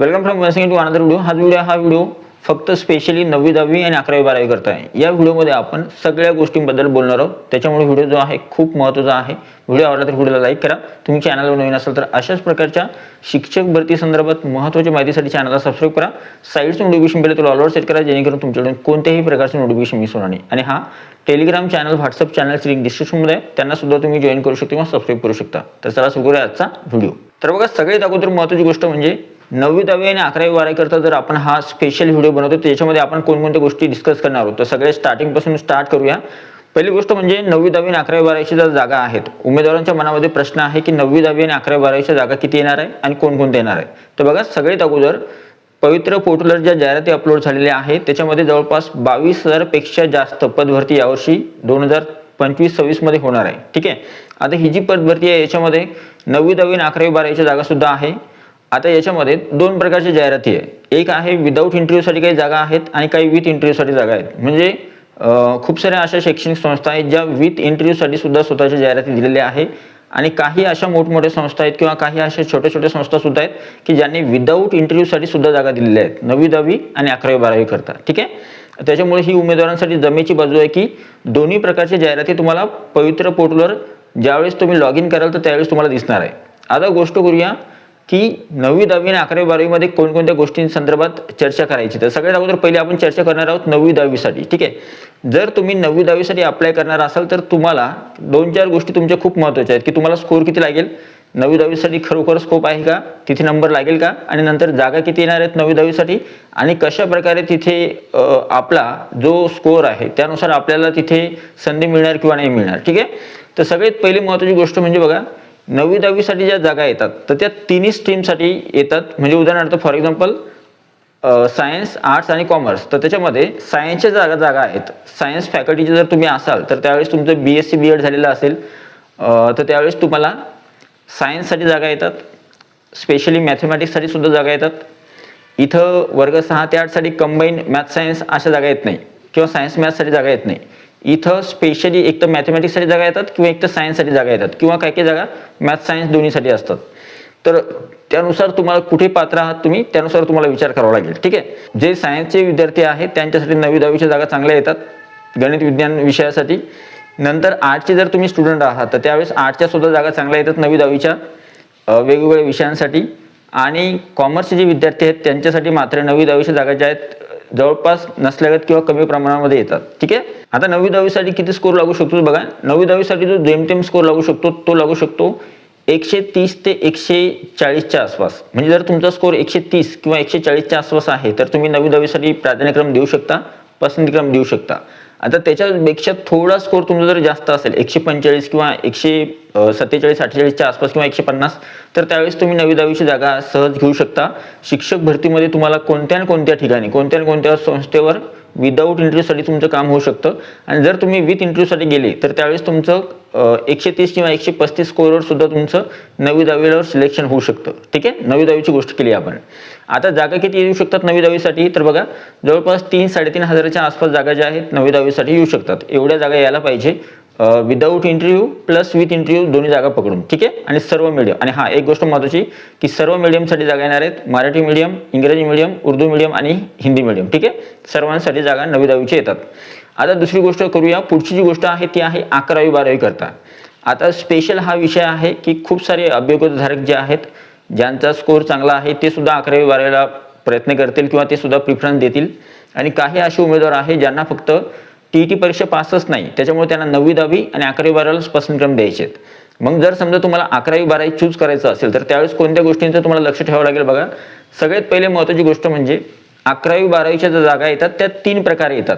Welcome from to another video. हा video फक्त specially 9वी 10वी आणि 11वी 12वी करता आहे. या व्हिडिओमध्ये आपण सगळ्या गोष्टींबद्दल बोलणार आहोत. त्याच्यामुळे व्हिडिओ जो आहे खूप महत्त्वाचा आहे. व्हिडिओ आवडला तर व्हिडिओला लाईक करा. तुम्ही चॅनलवर नवीन असाल तर अशाच प्रकारच्या शिक्षक भरती संदर्भात महत्त्वाच्या माहितीसाठी चॅनलला सबस्क्राईब करा. साईडचं नोटिफिकेशन बेल तुला ऑलवर सेट करा, जेणेकरून तुमच्याकडून कोणत्याही प्रकारचे नोटिफिकेशन मिस होणार नाही. आणि हा टेलिग्राम चॅनल, व्हॉट्सअप चॅनलची लिंक डिस्क्रिप्शनमध्ये आहे, त्यांना सुद्धा तुम्ही जॉईन करू शकता किंवा सबस्क्राईब करू शकता. तर चला सुरू करूया आजचा व्हिडिओ. तर बघा, सगळ्यात अगोदर महत्त्वाची गोष्ट म्हणजे 9वी 10वी आणि 11वी 12वी करता जर आपण हा स्पेशल व्हिडिओ बनवतो, त्याच्यामध्ये आपण कोणकोणत्या गोष्टी डिस्कस करणार आहोत. तर सगळे स्टार्टिंग पासून स्टार्ट करूया. पहिली गोष्ट म्हणजे 9वी 10वी आणि 11वी 12वीच्या ज्या जागा आहेत, उमेदवारांच्या मनामध्ये प्रश्न आहे की 9वी 10वी आणि 11वी 12वीच्या जागा किती येणार आहे आणि कोणकोणत्या येणार आहे. तर बघा, सगळ्यात अगोदर पवित्र पोर्टलवर ज्या जाहिराती अपलोड झालेल्या आहेत त्याच्यामध्ये जवळपास 22,000 पेक्षा जास्त पदभरती यावर्षी 2025-26 मध्ये होणार आहे. ठीक आहे. आता ही जी पदभरती आहे याच्यामध्ये 9वी 10वी आणि 11वी 12वीच्या जागा सुद्धा आहे. आता याच्यामध्ये दोन प्रकारच्या जाहिराती आहे. एक आहे विदाऊट इंटरव्ह्यूसाठी काही जागा आहेत आणि काही विथ इंटरव्ह्यूसाठी जागा आहेत. म्हणजे खूप साऱ्या अशा शैक्षणिक संस्था आहेत ज्या विथ इंटरव्ह्यूसाठी सुद्धा स्वतःच्या जाहिराती दिलेल्या आहे. आणि काही अशा मोठमोठ्या संस्था आहेत किंवा काही अशा छोट्या छोट्या संस्था सुद्धा आहेत की ज्यांनी विदाऊट इंटरव्ह्यूसाठी सुद्धा जागा दिलेल्या आहेत 9वी 10वी आणि 11वी 12वी करता. ठीक आहे. त्याच्यामुळे ही उमेदवारांसाठी जमेची बाजू आहे की दोन्ही प्रकारच्या जाहिराती तुम्हाला पवित्र पोर्टलवर ज्यावेळेस तुम्ही लॉग इन कराल तर त्यावेळेस तुम्हाला दिसणार आहे. आता गोष्ट करूया की 9वी 10वी आणि 11वी 12वी मध्ये कोणकोणत्या गोष्टींसंदर्भात चर्चा करायची. तर सगळ्यात अगोदर पहिले आपण चर्चा करणार आहोत 9वी 10वी साठी. ठीक आहे. जर तुम्ही 9वी 10वी साठी अप्लाय करणार असाल तर तुम्हाला 2-4 गोष्टी तुमच्या खूप महत्त्वाच्या आहेत की तुम्हाला स्कोर किती लागेल, 9वी 10वी साठी खरोखर स्कोप आहे का, तिथे नंबर लागेल का, आणि नंतर जागा किती येणार आहेत 9वी 10वी साठी, आणि कशा प्रकारे तिथे आपला जो स्कोर आहे त्यानुसार आपल्याला तिथे संधी मिळणार किंवा नाही मिळणार. ठीक आहे. तर सगळ्यात पहिली महत्त्वाची गोष्ट म्हणजे बघा, 9वी 10वी साठी ज्या जागा येतात तर त्या तिन्ही स्ट्रीमसाठी येतात. म्हणजे उदाहरणार्थ फॉर एक्झाम्पल सायन्स, आर्ट्स आणि कॉमर्स. तर त्याच्यामध्ये सायन्सच्या जागा आहेत. सायन्स फॅकल्टीचे जर तुम्ही असाल तर त्यावेळेस तुमचं BSc BEd झालेलं असेल तर त्यावेळेस तुम्हाला सायन्ससाठी जागा येतात. स्पेशली मॅथमॅटिक्ससाठी सुद्धा जागा येतात. इथं वर्ग 6 ते 8 साठी कंबाईन मॅथ सायन्स अशा जागा येत नाही किंवा सायन्स मॅथ्ससाठी जागा येत नाही. इथं स्पेशली एक तर मॅथमॅटिक्ससाठी जागा येतात किंवा एक तर सायन्ससाठी जागा येतात किंवा काही जागा मॅथ सायन्स दोन्हीसाठी असतात. तर त्यानुसार तुम्हाला कुठे पात्र आहात तुम्ही, त्यानुसार तुम्हाला विचार करावा लागेल. ठीक आहे. जे सायन्सचे विद्यार्थी आहेत त्यांच्यासाठी 9वी 10वीच्या जागा चांगल्या येतात गणित विज्ञान विषयासाठी. नंतर आर्टचे जर तुम्ही स्टुडंट आहात तर त्यावेळेस आर्टच्या सुद्धा जागा चांगल्या येतात 9वी 10वीच्या वेगवेगळ्या विषयांसाठी. आणि कॉमर्सचे जे विद्यार्थी आहेत त्यांच्यासाठी मात्र 9वी 10वीच्या जागा ज्या आहेत जवळपास नसल्यागत किंवा कमी प्रमाणामध्ये येतात. ठीक आहे. आता 9वी 10वी साठी किती स्कोर लागू शकतो बघा. 9वी 10वी साठी जो जेमतेम स्कोर लागू शकतो तो लागू शकतो 130 ते 140च्या आसपास. म्हणजे जर तुमचा स्कोर 130 किंवा 140च्या आसपास आहे तर तुम्ही 9वी 10वी साठी प्राधान्यक्रम देऊ शकता, पसंतीक्रम देऊ शकता. आता त्याच्यापेक्षा थोडा स्कोर तुमचा जर जास्त असेल 145 किंवा 147-48च्या आसपास किंवा 150 तर त्यावेळेस तुम्ही 9वी 10वीची जागा सहज घेऊ शकता. शिक्षक भरतीमध्ये तुम्हाला कोणत्या ना कोणत्या ठिकाणी, कोणत्या ना कोणत्या संस्थेवर विदाऊट इंटरव्ह्यूसाठी तुमचं काम होऊ शकतं. आणि जर तुम्ही विथ इंटरव्ह्यूसाठी गेले तर त्यावेळेस तुमचं 130 किंवा 135 स्कोरवर सुद्धा तुमचं 9वी 10वीवर सिलेक्शन होऊ शकतं. ठीक आहे. 9वी 10वीची गोष्ट केली आपण. आता जागा किती येऊ शकतात 9वी 10वी साठी, तर बघा जवळपास 3-3.5 हजाराच्या आसपास जागा ज्या आहेत 9वी 10वी साठी येऊ शकतात. एवढ्या जागा यायला पाहिजे without interview plus with interview दोन्ही जागा पकडून. ठीक आहे. आणि सर्व मीडियम. आणि हा एक गोष्ट महत्त्वाची की सर्व मीडियमसाठी जागा येणार आहेत. मराठी मीडियम, इंग्रजी मीडियम, उर्दू मीडियम आणि हिंदी मीडियम. ठीक आहे. सर्वांसाठी जागा 9वी 10वीच्या येतात. आता दुसरी गोष्ट करूया. पुढची जी गोष्ट आहे ती आहे 11वी 12वी करता. आता स्पेशल हा विषय आहे की खूप सारे अभ्यगतधारक जे आहेत ज्यांचा स्कोर चांगला आहे ते सुद्धा 11वी 12वीला प्रयत्न करतील किंवा ते सुद्धा प्रिफरन्स देतील. आणि काही असे उमेदवार आहेत ज्यांना फक्त TET परीक्षा पासच नाही, त्याच्यामुळे त्यांना 9वी 10वी आणि 11वी 12वीला पसंतीक्रम द्यायचे आहेत. मग जर समजा तुम्हाला 11वी 12वी चूज करायचं असेल तर त्यावेळेस कोणत्या गोष्टींचं तुम्हाला लक्ष ठेवावं लागेल बघा. सगळ्यात पहिले महत्त्वाची गोष्ट म्हणजे 11वी 12वीच्या ज्या जागा येतात त्या 3 प्रकारे येतात.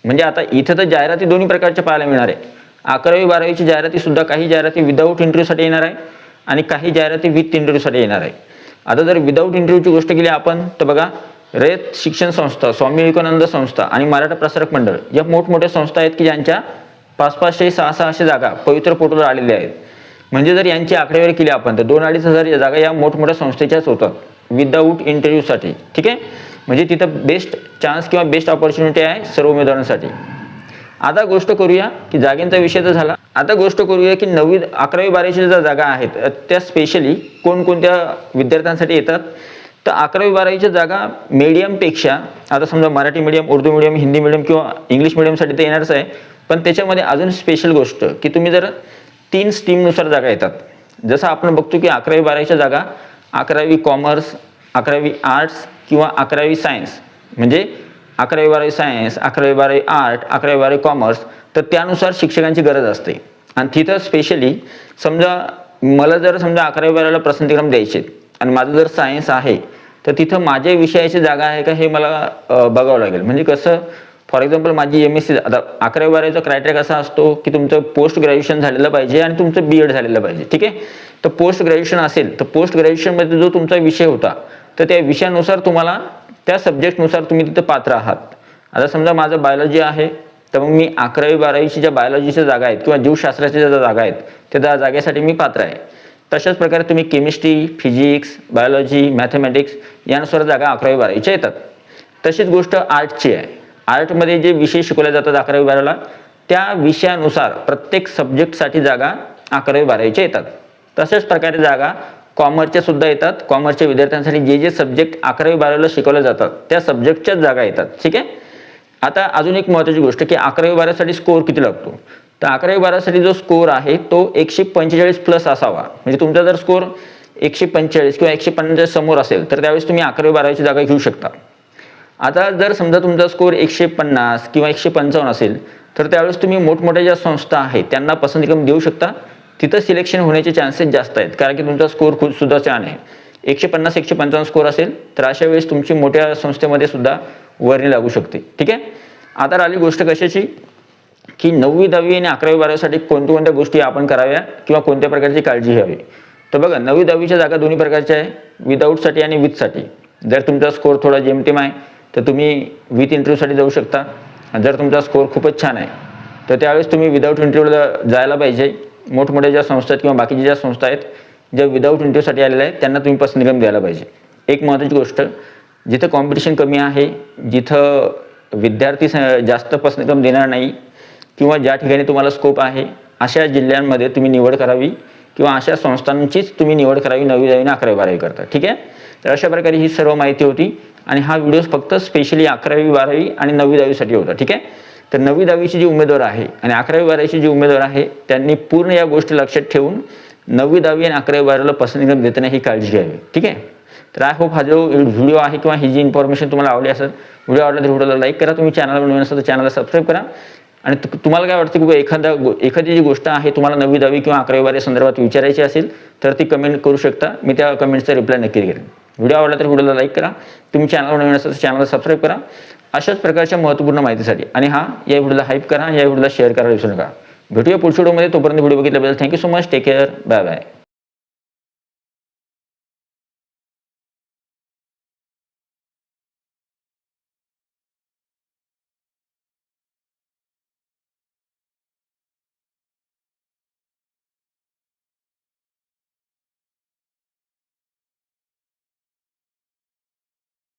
म्हणजे आता इथं तर जाहिराती दोन्ही प्रकारच्या पाहायला मिळणार आहे. 11वी 12वीची जाहिराती सुद्धा काही जाहिराती विदाऊट इंटरव्ह्यूसाठी येणार आहे आणि काही जाहिराती विथ इंटरव्ह्यूसाठी येणार आहे. आता जर विदाऊट इंटरव्ह्यूची गोष्ट केली आपण तर बघा, रयत शिक्षण संस्था, स्वामी विवेकानंद संस्था आणि मराठा प्रसारक मंडळ या मोठमोठ्या संस्था आहेत की ज्यांच्या 500-500, 600 जागा पवित्र पोर्टलवर आलेल्या आहेत. म्हणजे जर यांची आकडेवारी केली आपण तर 2-2.5 हजार जागा या मोठमोठ्या संस्थेच्याच होतात विदाऊट इंटरव्ह्यूसाठी. ठीक आहे. म्हणजे तिथं बेस्ट चान्स किंवा बेस्ट ऑपॉर्च्युनिटी आहे सर्व उमेदवारांसाठी. आता गोष्ट करूया की जागेंचा विषय तर झाला. आता गोष्ट करूया की 9वी 11वी 12वीच्या ज्या जागा आहेत त्या स्पेशली कोणकोणत्या विद्यार्थ्यांसाठी येतात. तर 11वी-12वीच्या जागा मीडियमपेक्षा, आता समजा Marathi medium, Urdu medium, Hindi medium किंवा इंग्लिश मीडियमसाठी तर येणारच आहे, पण त्याच्यामध्ये अजून स्पेशल गोष्ट की तुम्ही जर 3 स्ट्रीमनुसार जागा येतात. जसं आपण बघतो की 11वी-12वीच्या जागा 11वी कॉमर्स, 11वी आर्ट्स किंवा 11वी सायन्स, म्हणजे 11वी-12वी सायन्स, 11वी-12वी आर्ट, 11वी-12वी कॉमर्स, तर त्यानुसार शिक्षकांची गरज असते. आणि तिथं स्पेशली समजा मला जर समजा 11वी-12वीला पसंतीक्रम द्यायचे आणि माझं जर सायन्स आहे, तर तिथं माझ्या विषयाची जागा आहे का हे मला बघावं लागेल. म्हणजे कसं, फॉर एक्झाम्पल माझी MSc, आता 11वी-12वीचा क्रायटेरिया कसा असतो की तुमचं पोस्ट ग्रॅज्युएशन झालेलं पाहिजे आणि तुमचं BEd झालेलं पाहिजे. ठीक आहे. तर पोस्ट ग्रॅज्युएशन असेल तर पोस्ट ग्रॅज्युएशनमध्ये जो तुमचा विषय होता तर त्या विषयानुसार तुम्हाला, त्या सब्जेक्टनुसार तुम्ही तिथं पात्र आहात. आता समजा माझं बायोलॉजी आहे, तर मग मी 11वी-12वीची ज्या बायोलॉजीच्या जागा आहेत किंवा जीवशास्त्राच्या ज्या जागा आहेत त्या जागेसाठी मी पात्र आहे. तशाच प्रकारे तुम्ही केमिस्ट्री, फिजिक्स, बायोलॉजी, मॅथमॅटिक्स यानुसार जागा 11वी-12वीच्या येतात. तशीच गोष्ट आर्टची आहे. आर्टमध्ये जे विषय शिकवले जातात 11वी-12वीला, त्या विषयानुसार प्रत्येक सब्जेक्टसाठी जागा 11वी-12वीच्या येतात. तशाच प्रकारे जागा कॉमर्सच्या सुद्धा येतात. कॉमर्सच्या विद्यार्थ्यांसाठी जे जे सब्जेक्ट 11वी-12वीला शिकवले जातात त्या सब्जेक्टच्याच जागा येतात. ठीक आहे. आता अजून एक महत्त्वाची गोष्ट की 11वी-12वीसाठी स्कोअर किती लागतो. तर 11वी-12वीसाठी जो स्कोअर आहे तो 145 प्लस असावा. म्हणजे तुमचा जर स्कोअर 145 किंवा 150 समोर असेल तर त्यावेळेस तुम्ही 11वी-12वीची जागा घेऊ शकता. आता जर समजा तुमचा स्कोअर 150 किंवा 155 असेल तर त्यावेळेस तुम्ही मोठमोठ्या ज्या संस्था आहेत त्यांना पसंतीक्रम देऊ शकता. तिथं सिलेक्शन होण्याचे चान्सेस जास्त आहेत, कारण की तुमचा स्कोअर खूप सुद्धा छान आहे. 150-155 स्कोअर असेल तर अशा वेळेस तुमची मोठ्या संस्थेमध्ये सुद्धा वर्णी लागू शकते. ठीक आहे. आता राहिली गोष्ट कशाची की 9वी, 10वी आणि 11वी-12वीसाठी कोणत्या गोष्टी आपण कराव्या किंवा कोणत्या प्रकारची काळजी घ्यावी. तर बघा, 9वी 10वीच्या जागा दोन्ही प्रकारच्या आहे, विदाऊटसाठी आणि विथसाठी. जर तुमचा स्कोअर थोडा जेमतेम आहे तर तुम्ही विथ इंटरव्ह्यूसाठी जाऊ शकता. जर तुमचा स्कोअर खूपच छान आहे तर त्यावेळेस तुम्ही विदाऊट इंटरव्ह्यूला जायला पाहिजे. मोठमोठ्या ज्या संस्था आहेत किंवा बाकीच्या ज्या संस्था आहेत ज्या विदाऊट इंटरव्ह्यूसाठी आलेल्या आहेत त्यांना तुम्ही पसंतीक्रम द्यायला पाहिजे. एक महत्त्वाची गोष्ट, जिथं कॉम्पिटिशन कमी आहे, जिथं विद्यार्थी जास्त पसंतीक्रम देणार नाही किंवा ज्या ठिकाणी तुम्हाला स्कोप आहे अशा जिल्ह्यांमध्ये तुम्ही निवड करावी किंवा अशा संस्थांचीच तुम्ही निवड करावी 9वी, 10वी आणि 11वी-12वी करता. ठीक आहे. तर अशा प्रकारे ही सर्व माहिती होती आणि हा व्हिडिओ फक्त स्पेशली 11वी-12वी आणि 9वी, 10वीसाठी होता. ठीक आहे. तर 9वी, 10वीची जी उमेदवार आहे आणि 11वी-12वीची जी उमेदवार आहे त्यांनी पूर्ण या गोष्टी लक्षात ठेवून 9वी, 10वी आणि 11वी-12वीला पसंतीक्रम देताना ही काळजी घ्यावी. ठीक आहे. तर आय होप हा जो व्हिडिओ आहे किंवा ही जी इन्फॉर्मेशन तुम्हाला आवडली असेल, व्हिडिओ आवडला तर व्हिडिओला लाईक करा. तुम्ही चॅनलवर नवीन असाल तर चॅनलला सबस्क्राईब करा. आणि तुम्हाला काय वाटतं की एखादी जी गोष्ट आहे तुम्हाला 9वी, 10वी किंवा 11वी-12वी संदर्भात विचारायची असेल तर ती कमेंट करू शकता. मी त्या कमेंटचा रिप्लाय नक्की देईन. व्हिडिओ आवडला तर व्हिडिओला लाईक करा. तुम्ही चॅनलवर नवीन असाल तर चॅनलला सबस्क्राईब करा अशाच प्रकारच्या महत्त्वपूर्ण माहितीसाठी. आणि या व्हिडिओला हाईप करा, या व्हिडिओला शेअर करायला विसरू नका. भेटूया पुढच्या व्हिडिओमध्ये. तोपर्यंत व्हिडिओ बघितल्याबद्दल thank you so much. Take care. Bye bye.